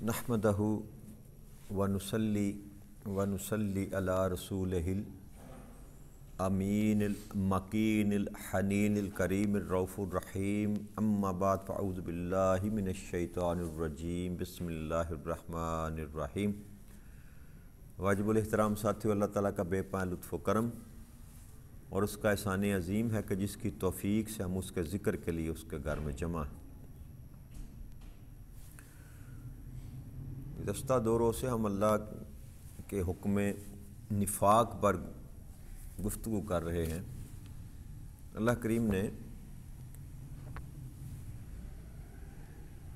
نحمدہ ونصلی علی رسولہ الامین المکین الحنین الکریم الرؤوف الرحیم اما بعد فاعوذ باللہ من الشیطان الرجیم بسم اللہ الرحمن الرحیم۔ واجب الاحترام ساتھیو، اللہ تعالیٰ کا بے پناہ لطف و کرم اور اس کا احسان عظیم ہے کہ جس کی توفیق سے ہم اس کے ذکر کے لیے اس کے گھر میں جمع ہیں۔ گزشتہ دو روز سے ہم اللہ کے حکم نفاق پر گفتگو کر رہے ہیں۔ اللہ کریم نے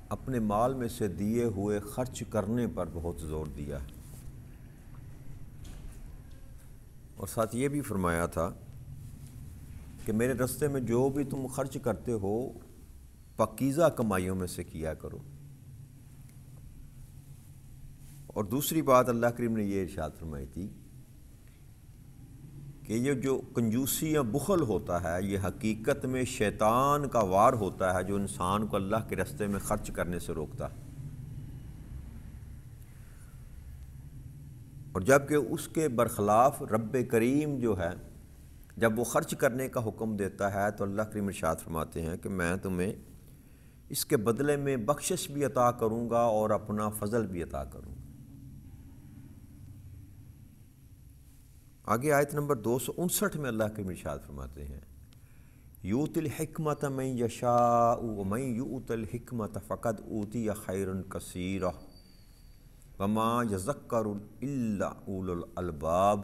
اپنے مال میں سے دیے ہوئے خرچ کرنے پر بہت زور دیا ہے، اور ساتھ یہ بھی فرمایا تھا کہ میرے راستے میں جو بھی تم خرچ کرتے ہو پاکیزہ کمائیوں میں سے کیا کرو۔ اور دوسری بات اللہ کریم نے یہ ارشاد فرمائی تھی کہ یہ جو کنجوسی یا بخل ہوتا ہے یہ حقیقت میں شیطان کا وار ہوتا ہے جو انسان کو اللہ کے راستے میں خرچ کرنے سے روکتا ہے، اور جبکہ اس کے برخلاف رب کریم جو ہے جب وہ خرچ کرنے کا حکم دیتا ہے تو اللہ کریم ارشاد فرماتے ہیں کہ میں تمہیں اس کے بدلے میں بخشش بھی عطا کروں گا اور اپنا فضل بھی عطا کروں گا۔ آگے آیت نمبر 259 میں اللہ کریم ارشاد فرماتے ہیں یؤتی الحکمۃ من یشاء ومن یؤت الحکمۃ فقد اوتی خیرا کثیرا وما یذکر الا اولو الالباب،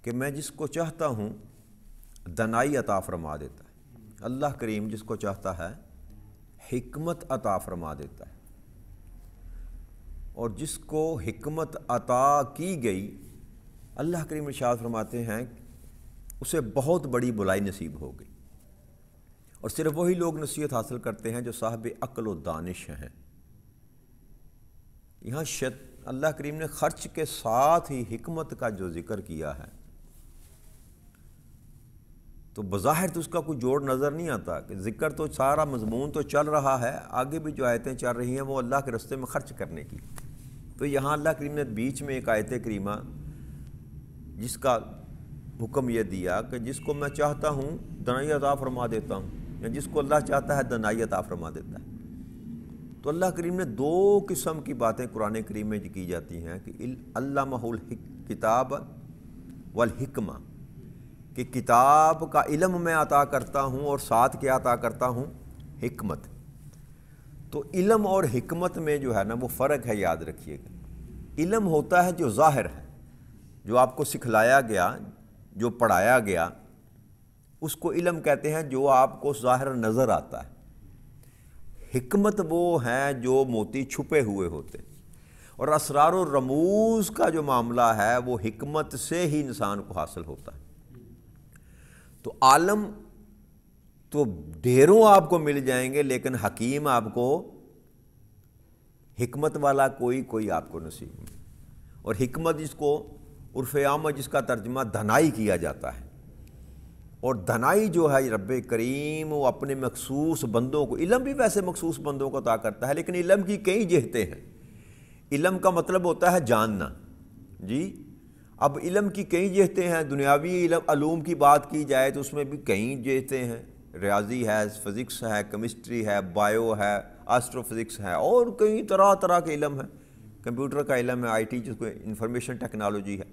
کہ میں جس کو چاہتا ہوں دانائی عطا فرما دیتا ہے۔ اللہ کریم جس کو چاہتا ہے حکمت عطا فرما دیتا ہے، اور جس کو حکمت عطا کی گئی اللہ کریم ارشاد فرماتے ہیں اسے بہت بڑی بلائی نصیب ہو گئی، اور صرف وہی لوگ نصیحت حاصل کرتے ہیں جو صاحب عقل و دانش ہیں۔ یہاں اللہ کریم نے خرچ کے ساتھ ہی حکمت کا جو ذکر کیا ہے تو بظاہر تو اس کا کوئی جوڑ نظر نہیں آتا کہ ذکر تو سارا مضمون تو چل رہا ہے، آگے بھی جو آیتیں چل رہی ہیں وہ اللہ کے راستے میں خرچ کرنے کی، تو یہاں اللہ کریم نے بیچ میں ایک آیت کریمہ جس کا حکم یہ دیا کہ جس کو میں چاہتا ہوں دانائی عطا فرما دیتا ہوں، یا جس کو اللہ چاہتا ہے دانائی عطا فرما دیتا ہے۔ تو اللہ کریم نے دو قسم کی باتیں قرآن کریم میں کی جاتی ہیں کہ علمہ الکتاب والحکمہ، کہ کتاب کا علم میں عطا کرتا ہوں اور ساتھ کیا عطا کرتا ہوں حکمت۔ تو علم اور حکمت میں جو ہے نا وہ فرق ہے، یاد رکھیے گا۔ علم ہوتا ہے جو ظاہر ہے، جو آپ کو سکھلایا گیا، جو پڑھایا گیا، اس کو علم کہتے ہیں جو آپ کو ظاہر نظر آتا ہے۔ حکمت وہ ہیں جو موتی چھپے ہوئے ہوتے، اور اسرار و رموز کا جو معاملہ ہے وہ حکمت سے ہی انسان کو حاصل ہوتا ہے۔ تو عالم تو ڈھیروں آپ کو مل جائیں گے، لیکن حکیم آپ کو، حکمت والا کوئی آپ کو نصیب نہیں۔ اور حکمت جس کو عرف عام میں جس کا ترجمہ دانائی کیا جاتا ہے، اور دانائی جو ہے رب کریم وہ اپنے مخصوص بندوں کو، علم بھی ویسے مخصوص بندوں کو عطا کرتا ہے، لیکن علم کی کئی جہتیں ہیں۔ علم کا مطلب ہوتا ہے جاننا، جی اب علم کی کئی جہتیں ہیں۔ دنیاوی علوم کی بات کی جائے تو اس میں بھی کئی جہتیں ہیں، ریاضی ہے، فزکس ہے، کیمسٹری ہے، بائیو ہے، آسٹرو فزکس ہے، اور کئی طرح کے علم ہیں۔ کمپیوٹر کا علم ہے، IT جس کو انفارمیشن ٹیکنالوجی ہے۔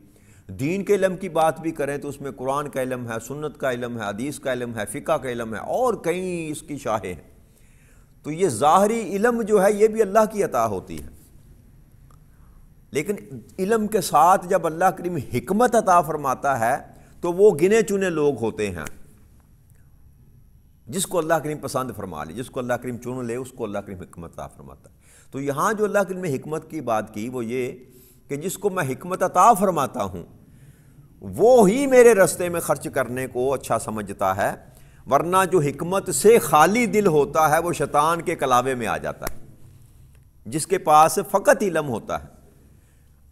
دین کے علم کی بات بھی کریں تو اس میں قرآن کا علم ہے، سنت کا علم ہے، حدیث کا علم ہے، فقہ کا علم ہے، اور کئی اس کی شاخیں ہیں۔ تو یہ ظاہری علم جو ہے یہ بھی اللہ کی عطا ہوتی ہے، لیکن علم کے ساتھ جب اللہ کریم حکمت عطا فرماتا ہے تو وہ گنے چنے لوگ ہوتے ہیں جس کو اللہ کریم پسند فرما لے، جس کو اللہ کریم چن لے اس کو اللہ کریم حکمت عطا فرماتا ہے۔ تو یہاں جو اللہ کریم نے حکمت کی بات کی وہ یہ کہ جس کو میں حکمت عطا فرماتا ہوں وہ ہی میرے راستے میں خرچ کرنے کو اچھا سمجھتا ہے، ورنہ جو حکمت سے خالی دل ہوتا ہے وہ شیطان کے کلاوے میں آ جاتا ہے، جس کے پاس فقط علم ہوتا ہے۔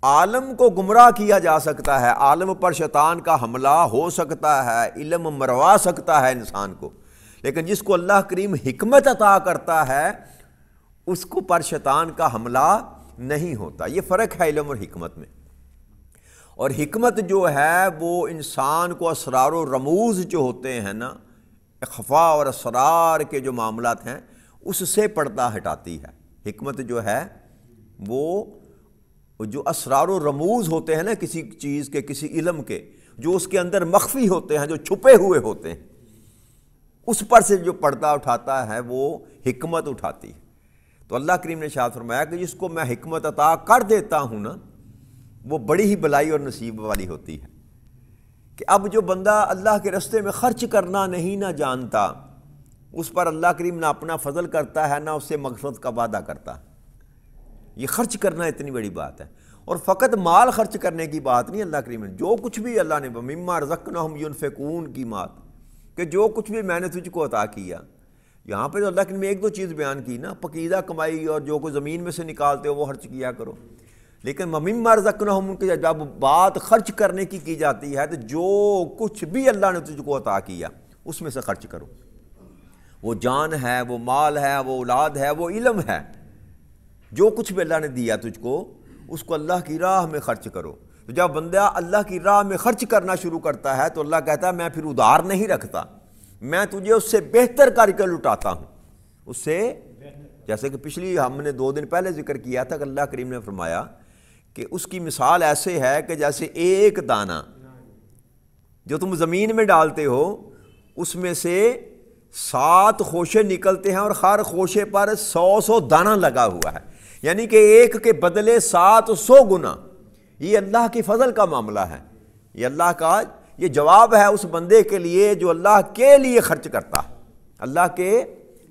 عالم کو گمراہ کیا جا سکتا ہے، عالم پر شیطان کا حملہ ہو سکتا ہے، علم مروا سکتا ہے انسان کو، لیکن جس کو اللہ کریم حکمت عطا کرتا ہے اس کو پر شیطان کا حملہ نہیں ہوتا۔ یہ فرق ہے علم اور حکمت میں۔ اور حکمت جو ہے وہ انسان کو اسرار و رموز جو ہوتے ہیں نا، خفا اور اسرار کے جو معاملات ہیں، اس سے پردہ ہٹاتی ہے۔ حکمت جو ہے وہ جو اسرار و رموز ہوتے ہیں نا کسی چیز کے، کسی علم کے، جو اس کے اندر مخفی ہوتے ہیں، جو چھپے ہوئے ہوتے ہیں، اس پر سے جو پردہ اٹھاتا ہے وہ حکمت اٹھاتی ہے۔ تو اللہ کریم نے ارشاد فرمایا کہ جس کو میں حکمت عطا کر دیتا ہوں نا، وہ بڑی ہی بلائی اور نصیب والی ہوتی ہے۔ کہ اب جو بندہ اللہ کے راستے میں خرچ کرنا نہیں نہ جانتا، اس پر اللہ کریم نہ اپنا فضل کرتا ہے، نہ اس سے مغفرت کا وعدہ کرتا ہے۔ یہ خرچ کرنا اتنی بڑی بات ہے، اور فقط مال خرچ کرنے کی بات نہیں۔ اللہ کریم نے جو کچھ بھی اللہ نے مما رزقناہم ينفقون کی بات، کہ جو کچھ بھی میں نے تجھ کو عطا کیا، یہاں پہ تو اللہ کریم نے ایک دو چیز بیان کی نا، پکیزہ کمائی اور جو کوئی زمین میں سے نکالتے ہو وہ خرچ کیا کرو، لیکن مما رزقناہم کی جب بات خرچ کرنے کی جاتی ہے تو جو کچھ بھی اللہ نے تجھ کو عطا کیا اس میں سے خرچ کرو۔ وہ جان ہے، وہ مال ہے، وہ اولاد ہے، وہ علم ہے، جو کچھ بھی اللہ نے دیا تجھ کو، اس کو اللہ کی راہ میں خرچ کرو۔ تو جب بندہ اللہ کی راہ میں خرچ کرنا شروع کرتا ہے تو اللہ کہتا ہے میں پھر ادھار نہیں رکھتا، میں تجھے اس سے بہتر کر کے لٹاتا ہوں، اس سے، جیسے کہ پچھلی ہم نے 2 دن پہلے ذکر کیا تھا کہ اللہ کریم نے فرمایا کہ اس کی مثال ایسے ہے کہ جیسے ایک دانہ جو تم زمین میں ڈالتے ہو، اس میں سے 7 خوشے نکلتے ہیں اور ہر خوشے پر 100 دانہ لگا ہوا ہے، یعنی کہ ایک کے بدلے 700 گنا۔ یہ اللہ کی فضل کا معاملہ ہے، یہ اللہ کا یہ جواب ہے اس بندے کے لیے جو اللہ کے لیے خرچ کرتا ہے، اللہ کے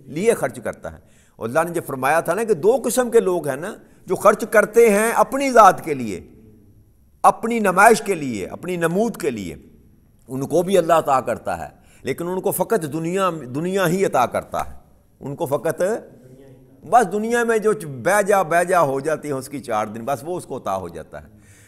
لیے خرچ کرتا ہے۔ اور اللہ نے جو فرمایا تھا نا کہ 2 قسم کے لوگ ہیں نا، جو خرچ کرتے ہیں اپنی ذات کے لیے، اپنی نمائش کے لیے، اپنی نمود کے لیے، ان کو بھی اللہ عطا کرتا ہے، لیکن ان کو فقط دنیا ہی عطا کرتا ہے، ان کو فقط بس دنیا میں جو بیجا ہو جاتی ہے اس کی 4 دن، بس وہ اس کو عطا ہو جاتا ہے۔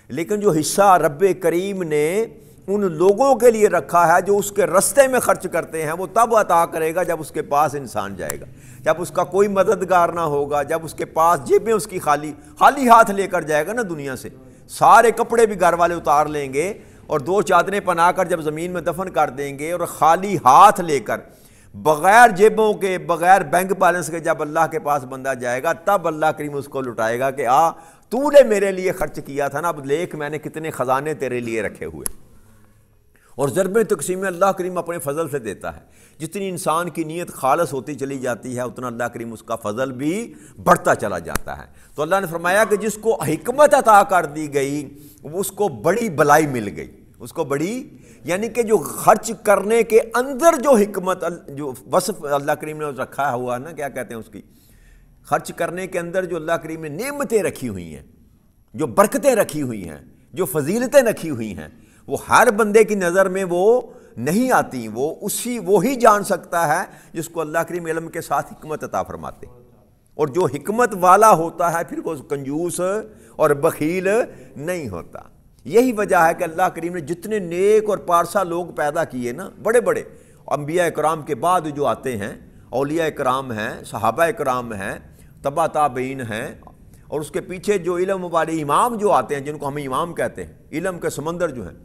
لیکن جو حصہ رب کریم نے ان لوگوں کے لیے رکھا ہے جو اس کے رستے میں خرچ کرتے ہیں، وہ تب عطا کرے گا جب اس کے پاس انسان جائے گا، جب اس کا کوئی مددگار نہ ہوگا، جب اس کے پاس جیبیں اس کی خالی ہاتھ لے کر جائے گا نا دنیا سے، سارے کپڑے بھی گھر والے اتار لیں گے اور 2 چادریں پہنا کر جب زمین میں دفن کر دیں گے، اور خالی ہاتھ لے کر، بغیر جیبوں کے، بغیر بینک بیلنس کے جب اللہ کے پاس بندہ جائے گا، تب اللہ کریم اس کو لٹائے گا کہ تو نے میرے لیے خرچ کیا تھا نا، اب دیکھ میں نے کتنے خزانے تیرے لیے رکھے ہوئے۔ اور ضرب تقسیم اللہ کریم اپنے فضل سے دیتا ہے، جتنی انسان کی نیت خالص ہوتی چلی جاتی ہے اتنا اللہ کریم اس کا فضل بھی بڑھتا چلا جاتا ہے۔ تو اللہ نے فرمایا کہ جس کو حکمت عطا کر دی گئی اس کو بڑی بلائی مل گئی، اس کو بڑی، یعنی کہ جو خرچ کرنے کے اندر جو حکمت، جو وصف اللہ کریم نے رکھا ہوا نا، کیا کہتے ہیں اس کی، خرچ کرنے کے اندر جو اللہ کریم نے نعمتیں رکھی ہوئی ہیں، جو برکتیں رکھی ہوئی ہیں، جو فضیلتیں رکھی ہوئی ہیں، وہ ہر بندے کی نظر میں وہ نہیں آتی، وہ وہی جان سکتا ہے جس کو اللہ کریم علم کے ساتھ حکمت عطا فرماتے۔ اور جو حکمت والا ہوتا ہے پھر وہ کنجوس اور بخیل نہیں ہوتا۔ یہی وجہ ہے کہ اللہ کریم نے جتنے نیک اور پارسا لوگ پیدا کیے نا، بڑے بڑے انبیاء کرام کے بعد جو آتے ہیں، اولیاء کرام ہیں، صحابہ کرام ہیں، تبع تابعین ہیں، اور اس کے پیچھے جو علم والے امام جو آتے ہیں، جن کو ہم امام کہتے ہیں، علم کے سمندر جو ہیں،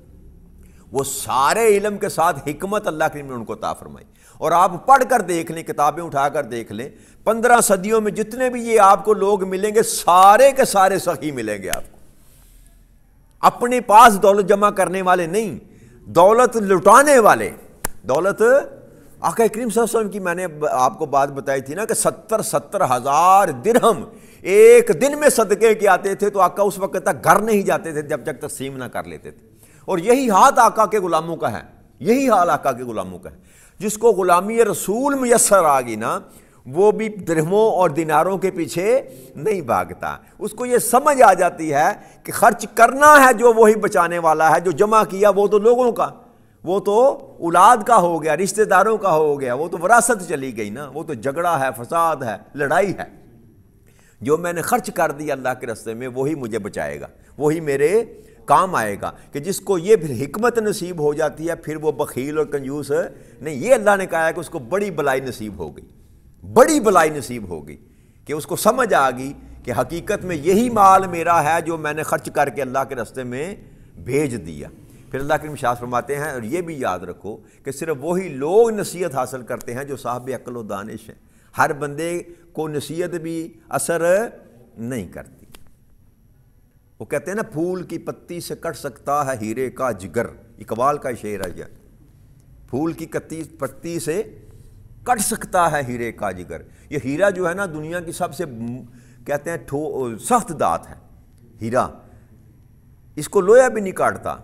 وہ سارے علم کے ساتھ حکمت اللہ کریم نے ان کو عطا فرمائی۔ اور آپ پڑھ کر دیکھ لیں، کتابیں اٹھا کر دیکھ لیں، 15 صدیوں میں جتنے بھی یہ آپ کو لوگ ملیں گے، سارے کے سارے سخی ملیں گے آپ کو، اپنے پاس دولت جمع کرنے والے نہیں، دولت لٹانے والے۔ دولت آقا کریم صلی اللہ علیہ وسلم کی میں نے آپ کو بات بتائی تھی نا کہ 70 ہزار درہم ایک دن میں صدقے کے آتے تھے، تو آقا اس وقت تک گھر نہیں جاتے تھے جب تک تقسیم نہ کر لیتے تھے۔ اور یہی حال آقا کے غلاموں کا ہے، یہی حال آقا کے غلاموں کا ہے۔ جس کو غلامی رسول میسر آ گئی نا، وہ بھی درہموں اور دیناروں کے پیچھے نہیں بھاگتا، اس کو یہ سمجھ آ جاتی ہے کہ خرچ کرنا ہے جو وہی بچانے والا ہے، جو جمع کیا وہ تو لوگوں کا، وہ تو اولاد کا ہو گیا، رشتہ داروں کا ہو گیا، وہ تو وراثت چلی گئی نا، وہ تو جھگڑا ہے، فساد ہے، لڑائی ہے۔ جو میں نے خرچ کر دیا اللہ کے راستے میں وہی مجھے بچائے گا، وہی میرے کام آئے گا۔ کہ جس کو یہ پھر حکمت نصیب ہو جاتی ہے پھر وہ بخیل اور کنجوس نہیں، یہ اللہ نے کہا ہے کہ اس کو بڑی بلائی نصیب ہو گئی، بڑی بلائی نصیب ہو گئی۔ کہ اس کو سمجھ آ گئی کہ حقیقت میں یہی مال میرا ہے جو میں نے خرچ کر کے اللہ کے راستے میں بھیج دیا۔ پھر اللہ کے ارشاد فرماتے ہیں، اور یہ بھی یاد رکھو کہ صرف وہی لوگ نصیحت حاصل کرتے ہیں جو صاحب عقل و دانش ہیں، ہر بندے کو نصیحت بھی اثر نہیں کرتی۔ وہ کہتے ہیں نا، پھول کی پتی سے کٹ سکتا ہے ہیرے کا جگر، اقبال کا شعر ہے یہ، پھول کی پتی سے کٹ سکتا ہے ہیرے کا جگر۔ یہ ہیرا جو ہے نا دنیا کی سب سے کہتے ہیں سخت دھات ہے ہیرا، اس کو لوہا بھی نہیں کاٹتا،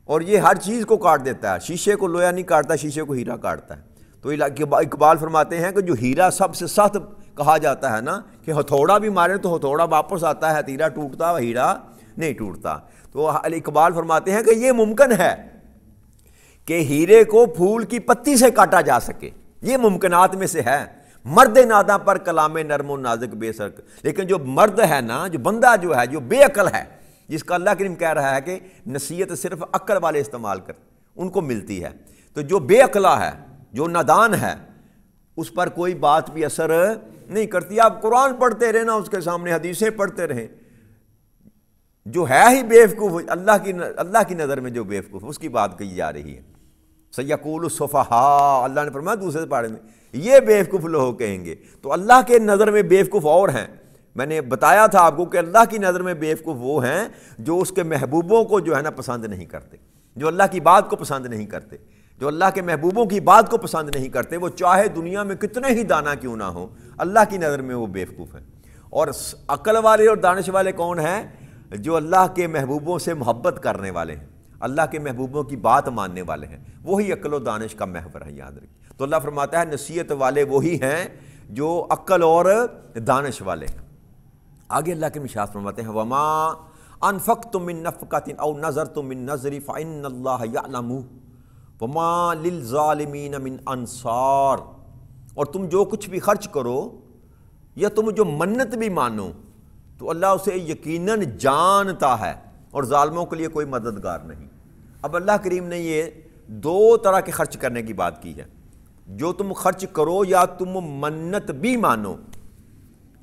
اور یہ ہر چیز کو کاٹ دیتا ہے، شیشے کو لوہا نہیں کاٹتا، شیشے کو ہیرا کاٹتا ہے۔ تو اقبال فرماتے ہیں کہ جو ہیرا سب سے سخت کہا جاتا ہے نا، کہ ہتھوڑا بھی مارے تو ہتھوڑا واپس آتا ہے، ہتھیرا ٹوٹتا ہے، ہیرا نہیں ٹوٹتا۔ تو اقبال فرماتے ہیں کہ یہ ممکن ہے کہ ہیرے کو پھول کی پتی سے کاٹا جا سکے، یہ ممکنات میں سے ہے۔ مرد ناداں پر کلام نرم و نازک بے سرک، لیکن جو مرد ہے نا، جو بندہ جو ہے، جو بے عقل ہے، جس کا اللہ کریم کہہ رہا ہے کہ نصیحت صرف عقل والے استعمال کر ان کو ملتی ہے، تو جو بے عقلا ہے، جو نادان ہے، اس پر کوئی بات بھی اثر نہیں کرتی۔ آپ قرآن پڑھتے رہے نا، اس کے سامنے حدیثیں پڑھتے رہیں، جو ہے ہی بیوقوف، اللہ کی نظر میں جو بیوقوف، اس کی بات کہی جا رہی ہے۔ سیقول السفہاء، اللہ نے فرمایا دوسرے پارے میں، یہ بیوقوف لوگ کہیں گے۔ تو اللہ کے نظر میں بیوقوف اور ہیں۔ میں نے بتایا تھا آپ کو کہ اللہ کی نظر میں بیوقوف وہ ہیں جو اس کے محبوبوں کو جو ہے نا پسند نہیں کرتے، جو اللہ کی بات کو پسند نہیں کرتے، جو اللہ کے محبوبوں کی بات کو پسند نہیں کرتے، وہ چاہے دنیا میں کتنے ہی دانا کیوں نہ ہو، اللہ کی نظر میں وہ بیوقوف ہیں۔ اور عقل والے اور دانش والے کون ہیں؟ جو اللہ کے محبوبوں سے محبت کرنے والے ہیں، اللہ کے محبوبوں کی بات ماننے والے ہیں، وہی عقل و دانش کا محور ہے، یاد رکھیے۔ تو اللہ فرماتا ہے نصیحت والے وہی ہیں جو عقل اور دانش والے ہیں۔ آگے اللہ کے ارشاد فرماتے ہیں، وما انفقتم من نفقۃ او نذرتم من نذر فإن اللہ یعلم وما للظالمین من انصار، اور تم جو کچھ بھی خرچ کرو یا تم جو منت بھی مانو تو اللہ اسے یقیناً جانتا ہے، اور ظالموں کے لیے کوئی مددگار نہیں۔ اب اللہ کریم نے یہ دو طرح کے خرچ کرنے کی بات کی ہے، جو تم خرچ کرو یا تم منت بھی مانو۔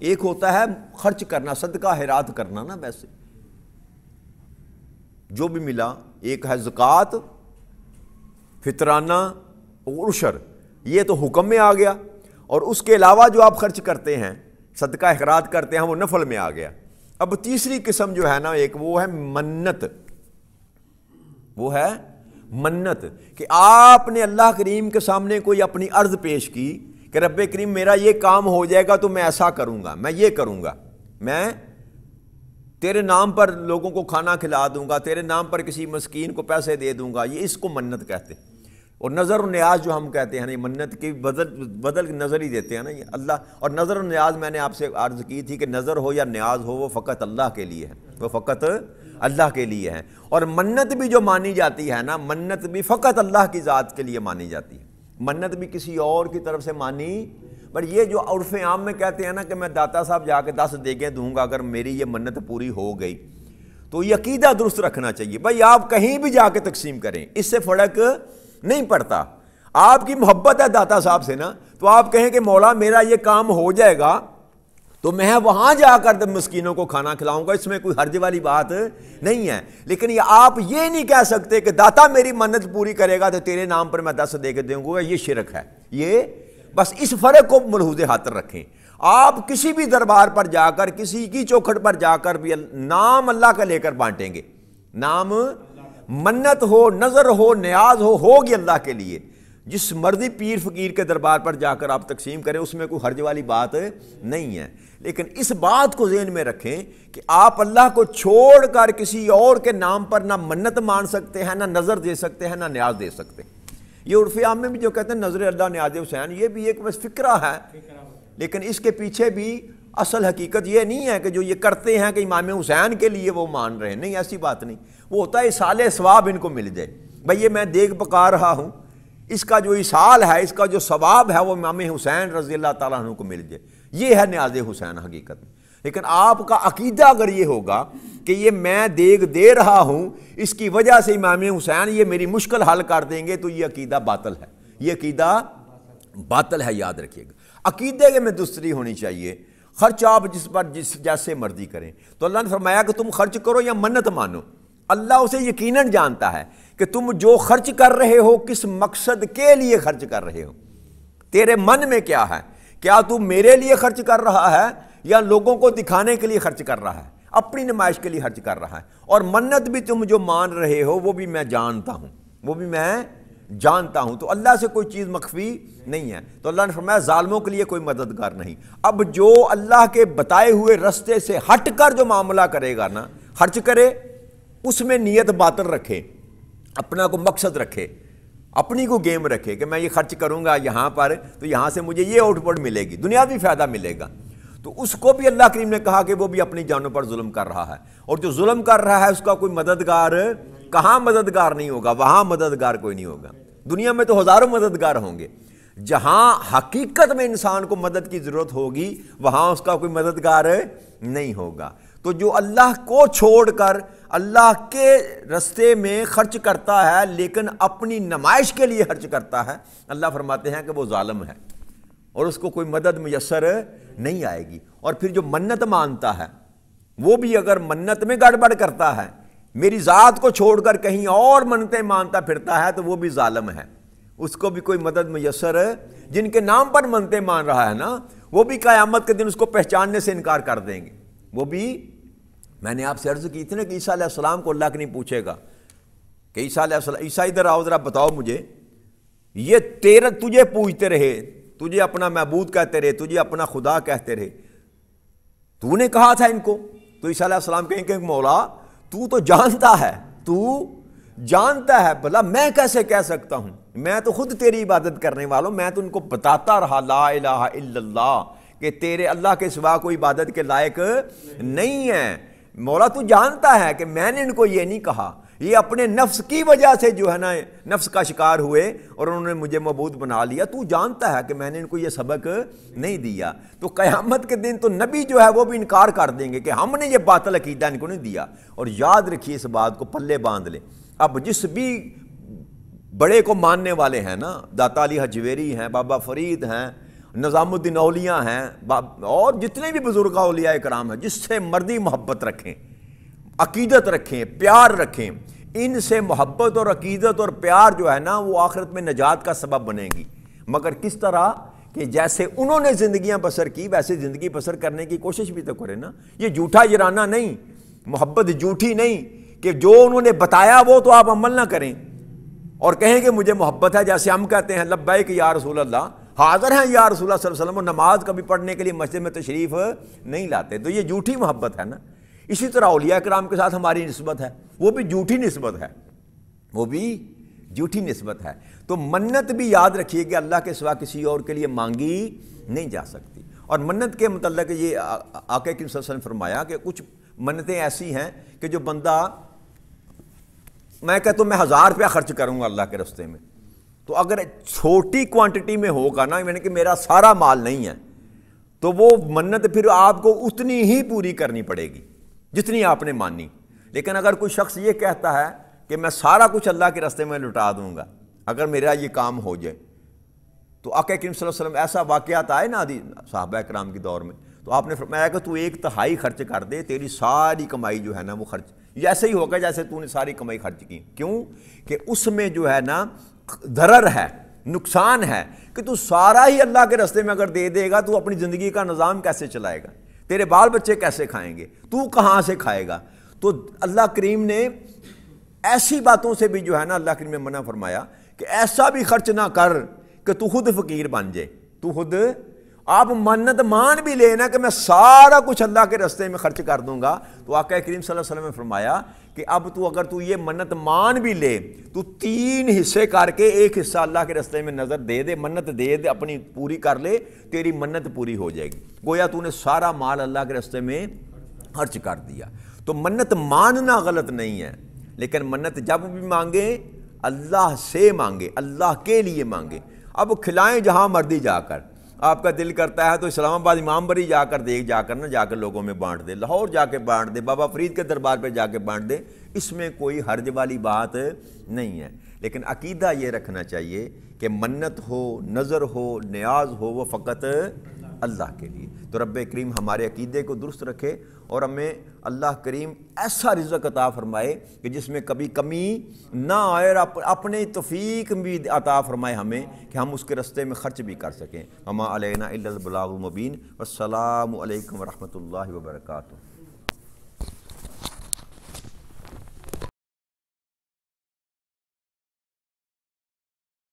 ایک ہوتا ہے خرچ کرنا، صدقہ خیرات کرنا نا، ویسے جو بھی ملا، ایک ہے زکوٰۃ، فطرانہ اور عشر، یہ تو حکم میں آ گیا، اور اس کے علاوہ جو آپ خرچ کرتے ہیں، صدقہ خیرات کرتے ہیں، وہ نفل میں آ گیا۔ اب تیسری قسم جو ہے نا، ایک وہ ہے منت، وہ ہے منت، کہ آپ نے اللہ کریم کے سامنے کوئی اپنی عرض پیش کی کہ رب کریم میرا یہ کام ہو جائے گا تو میں ایسا کروں گا، میں یہ کروں گا، میں تیرے نام پر لوگوں کو کھانا کھلا دوں گا، تیرے نام پر کسی مسکین کو پیسے دے دوں گا، یہ اس کو منت کہتے ہیں۔ اور نظر و نیاز جو ہم کہتے ہیں نا، یہ منت کی بدل نظر ہی دیتے ہیں نا یہ اللہ۔ اور نظر و نیاز میں نے آپ سے عرض کی تھی کہ نظر ہو یا نیاز ہو وہ فقط اللہ کے لیے ہے، وہ فقط اللہ کے لیے ہے۔ اور منت بھی جو مانی جاتی ہے نا، منت بھی فقط اللہ کی ذات کے لیے مانی جاتی ہے، منت بھی کسی اور کی طرف سے مانی۔ پر یہ جو عرف عام میں کہتے ہیں نا کہ میں داتا صاحب جا کے 10 دیگیں دوں گا اگر میری یہ منت پوری ہو گئی، تو یہ عقیدہ درست رکھنا چاہیے۔ بھائی آپ کہیں بھی جا کے تقسیم کریں، اس سے فرق نہیں پڑتا۔ آپ کی محبت ہے داتا صاحب سے نا، تو آپ کہیں کہ مولا میرا یہ کام ہو جائے گا تو میں وہاں جا کر مسکینوں کو کھانا کھلاؤں گا، اس میں کوئی حرج والی بات نہیں ہے۔ لیکن یہ آپ یہ نہیں کہہ سکتے کہ داتا میری منت پوری کرے گا تو تیرے نام پر میں 10 دے کے دوں گا، یہ شرک ہے۔ یہ بس اس فرق کو ملحوظ خاطر رکھیں۔ آپ کسی بھی دربار پر جا کر، کسی کی چوکھٹ پر جا کر بھی نام اللہ کا لے کر بانٹیں گے، نام منت ہو، نظر ہو، نیاز ہو، ہوگی اللہ کے لیے۔ جس مرضی پیر فقیر کے دربار پر جا کر آپ تقسیم کریں، اس میں کوئی حرج والی بات نہیں ہے۔ لیکن اس بات کو ذہن میں رکھیں کہ آپ اللہ کو چھوڑ کر کسی اور کے نام پر نہ منت مان سکتے ہیں، نہ نظر دے سکتے ہیں، نہ نیاز دے سکتے ہیں۔ یہ عرف عام میں بھی جو کہتے ہیں نظر اللہ نیاز حسین، یہ بھی ایک بس فکرہ ہے، لیکن اس کے پیچھے بھی اصل حقیقت یہ نہیں ہے کہ جو یہ کرتے ہیں کہ امام حسین کے لیے وہ مان رہے ہیں، نہیں، ایسی بات نہیں۔ وہ ہوتا ہے ایصال ثواب ان کو مل جائے، بھئی یہ میں دیگ پکا رہا ہوں، اس کا جو ایصال ہے، اس کا جو ثواب ہے وہ امام حسین رضی اللہ تعالیٰ عنہ کو مل جائے، یہ ہے نیاز حسین حقیقت میں۔ لیکن آپ کا عقیدہ اگر یہ ہوگا کہ یہ میں دیگ دے رہا ہوں، اس کی وجہ سے امام حسین یہ میری مشکل حل کر دیں گے، تو یہ عقیدہ باطل ہے، یہ عقیدہ باطل ہے، یاد رکھیے گا۔ عقیدے کے میں درستی ہونی چاہیے، خرچ آپ جس جیسے مرضی کریں۔ تو اللہ نے فرمایا کہ تم خرچ کرو یا منت مانو، اللہ اسے یقیناً جانتا ہے کہ تم جو خرچ کر رہے ہو کس مقصد کے لیے خرچ کر رہے ہو، تیرے من میں کیا ہے، کیا تم میرے لیے خرچ کر رہا ہے یا لوگوں کو دکھانے کے لیے خرچ کر رہا ہے، اپنی نمائش کے لیے خرچ کر رہا ہے۔ اور منت بھی تم جو مان رہے ہو وہ بھی میں جانتا ہوں، وہ بھی میں جانتا ہوں۔ تو اللہ سے کوئی چیز مخفی نہیں ہے۔ تو اللہ نے فرمایا ظالموں کے لیے کوئی مددگار نہیں۔ اب جو اللہ کے بتائے ہوئے رستے سے ہٹ کر جو معاملہ کرے گا نا، خرچ کرے، اس میں نیت باطل رکھے، اپنا کو مقصد رکھے، اپنی کو گیم رکھے کہ میں یہ خرچ کروں گا یہاں پر تو یہاں سے مجھے یہ آؤٹ پٹ ملے گی، دنیاوی فائدہ ملے گا، تو اس کو بھی اللہ کریم نے کہا کہ وہ بھی اپنی جانوں پر ظلم کر رہا ہے۔ اور جو ظلم کر رہا ہے اس کا کوئی مددگار کہاں مددگار نہیں ہوگا، وہاں مددگار کوئی نہیں ہوگا۔ دنیا میں تو ہزاروں مددگار ہوں گے، جہاں حقیقت میں انسان کو مدد کی ضرورت ہوگی وہاں اس کا کوئی مددگار نہیں ہوگا۔ تو جو اللہ کو چھوڑ کر اللہ کے رستے میں خرچ کرتا ہے لیکن اپنی نمائش کے لیے خرچ کرتا ہے، اللہ فرماتے ہیں کہ وہ ظالم ہے اور اس کو کوئی مدد میسر نہیں آئے گی۔ اور پھر جو منت مانتا ہے وہ بھی اگر منت میں گڑبڑ کرتا ہے، میری ذات کو چھوڑ کر کہیں اور منتیں مانتا پھرتا ہے تو وہ بھی ظالم ہے، اس کو بھی کوئی مدد میسر، جن کے نام پر منتیں مان رہا ہے نا وہ بھی قیامت کے دن اس کو پہچاننے سے انکار کر دیں گے۔ وہ بھی، میں نے آپ سے عرض کی تھی نا کہ عیسیٰ علیہ السلام کو اللہ نہیں پوچھے گا کہ عیسیٰ علیہ السلام، عیسیٰ ادھر آؤ ذرا بتاؤ مجھے، یہ تجھے پوجتے رہے، تجھے اپنا معبود کہتے رہے، تجھے اپنا خدا کہتے رہے، تو نے کہا تھا ان کو؟ تو عیسیٰ علیہ السلام کہیں کہ مولا تو جانتا ہے، تو جانتا ہے، بھلا میں کیسے کہہ سکتا ہوں، میں تو خود تیری عبادت کرنے والوں، میں تو ان کو بتاتا رہا لا الہ الا اللہ کہ تیرے اللہ کے سوا کوئی عبادت کے لائق نہیں ہے۔ مولا تو جانتا ہے کہ میں نے ان کو یہ نہیں کہا، یہ اپنے نفس کی وجہ سے جو ہے نا نفس کا شکار ہوئے اور انہوں نے مجھے معبود بنا لیا، تو جانتا ہے کہ میں نے ان کو یہ سبق نہیں دیا۔ تو قیامت کے دن تو نبی جو ہے وہ بھی انکار کر دیں گے کہ ہم نے یہ باطل عقیدہ ان کو نہیں دیا۔ اور یاد رکھیے اس بات کو، پلے باندھ لیں، اب جس بھی بڑے کو ماننے والے ہیں نا، داتا علی حجویری ہیں، بابا فرید ہیں، نظام الدین اولیاء ہیں، اور جتنے بھی بزرگ اولیاء کرام ہیں، جس سے مردی محبت رکھیں، عقیدت رکھیں، پیار رکھیں، ان سے محبت اور عقیدت اور پیار جو ہے نا وہ آخرت میں نجات کا سبب بنے گی۔ مگر کس طرح کہ جیسے انہوں نے زندگیاں بسر کی ویسے زندگی بسر کرنے کی کوشش بھی تو کریں نا۔ یہ جھوٹا یرانہ نہیں، محبت جھوٹی نہیں کہ جو انہوں نے بتایا وہ تو آپ عمل نہ کریں اور کہیں کہ مجھے محبت ہے، جیسے ہم کہتے ہیں لبیک یا رسول اللہ، حاضر ہیں یا رسول اللہ صلی اللہ علیہ وسلم، اور نماز کبھی پڑھنے کے لیے مسجد میں تشریف نہیں لاتے، تو یہ جھوٹی محبت ہے نا۔ اسی طرح اولیاء کرام کے ساتھ ہماری نسبت ہے، وہ بھی جھوٹی نسبت ہے، وہ بھی جھوٹی نسبت ہے۔ تو منت بھی یاد رکھیے کہ اللہ کے سوا کسی اور کے لیے مانگی نہیں جا سکتی۔ اور منت کے متعلق یہ آقا کریم صلی اللہ علیہ وسلم نے فرمایا کہ کچھ منتیں ایسی ہیں کہ جو بندہ، میں کہتا ہوں میں 1000 روپیہ خرچ کروں گا اللہ کے راستے میں، تو اگر چھوٹی کوانٹٹی میں ہوگا نا، یعنی کہ میرا سارا مال نہیں ہے، تو وہ منت پھر آپ کو اتنی ہی پوری کرنی پڑے گی جتنی آپ نے مانی۔ لیکن اگر کوئی شخص یہ کہتا ہے کہ میں سارا کچھ اللہ کے راستے میں لٹا دوں گا اگر میرا یہ کام ہو جائے، تو آقا کریم صلی اللہ علیہ وسلم ایسا واقعات آئے نا صحابہ کرام کے دور میں، تو آپ نے فرمایا کہ تو 1/3 خرچ کر دے، تیری ساری کمائی جو ہے نا وہ خرچ ایسے ہی ہوگا جیسے تو نے ساری کمائی خرچ کی۔ کیوں کہ اس میں جو ہے نا ضرر ہے، نقصان ہے، کہ تو سارا ہی اللہ کے راستے میں اگر دے دے گا تو اپنی زندگی کا نظام کیسے چلائے گا، تیرے بال بچے کیسے کھائیں گے، تو کہاں سے کھائے گا۔ تو اللہ کریم نے ایسی باتوں سے بھی جو ہے نا اللہ کریم نے منع فرمایا کہ ایسا بھی خرچ نہ کر کہ تو خود فقیر بن جائے، تو خود، آپ منت مان بھی لینا کہ میں سارا کچھ اللہ کے راستے میں خرچ کر دوں گا، تو آقا کریم صلی اللہ علیہ وسلم نے فرمایا کہ اب تو اگر تو یہ منت مان بھی لے تو 3 حصے کر کے 1 حصہ اللہ کے راستے میں نظر دے دے، منت دے دے، اپنی پوری کر لے، تیری منت پوری ہو جائے گی، گویا تو نے سارا مال اللہ کے راستے میں خرچ کر دیا۔ تو منت ماننا غلط نہیں ہے، لیکن منت جب بھی مانگے اللہ سے مانگے، اللہ کے لیے مانگے۔ اب کھلائیں جہاں مرضی جا کر، آپ کا دل کرتا ہے تو اسلام آباد امام بری جا کر دے، جا کر لوگوں میں بانٹ دے، لاہور جا کے بانٹ دے، بابا فرید کے دربار پہ جا کے بانٹ دے، اس میں کوئی حرج والی بات نہیں ہے۔ لیکن عقیدہ یہ رکھنا چاہیے کہ کہ منت ہو، نظر ہو، نیاز ہو، وہ فقط اللہ کے لیے۔ تو رب کریم ہمارے عقیدے کو درست رکھے اور ہمیں اللہ کریم ایسا رزق عطا فرمائے کہ جس میں کبھی کمی نہ آئے، اور اپنے توفیق بھی عطا فرمائے ہمیں کہ ہم اس کے رستے میں خرچ بھی کر سکیں۔ وما علینا الا البلاغ المبین۔ والسلام علیکم ورحمۃ اللہ وبرکاتہ۔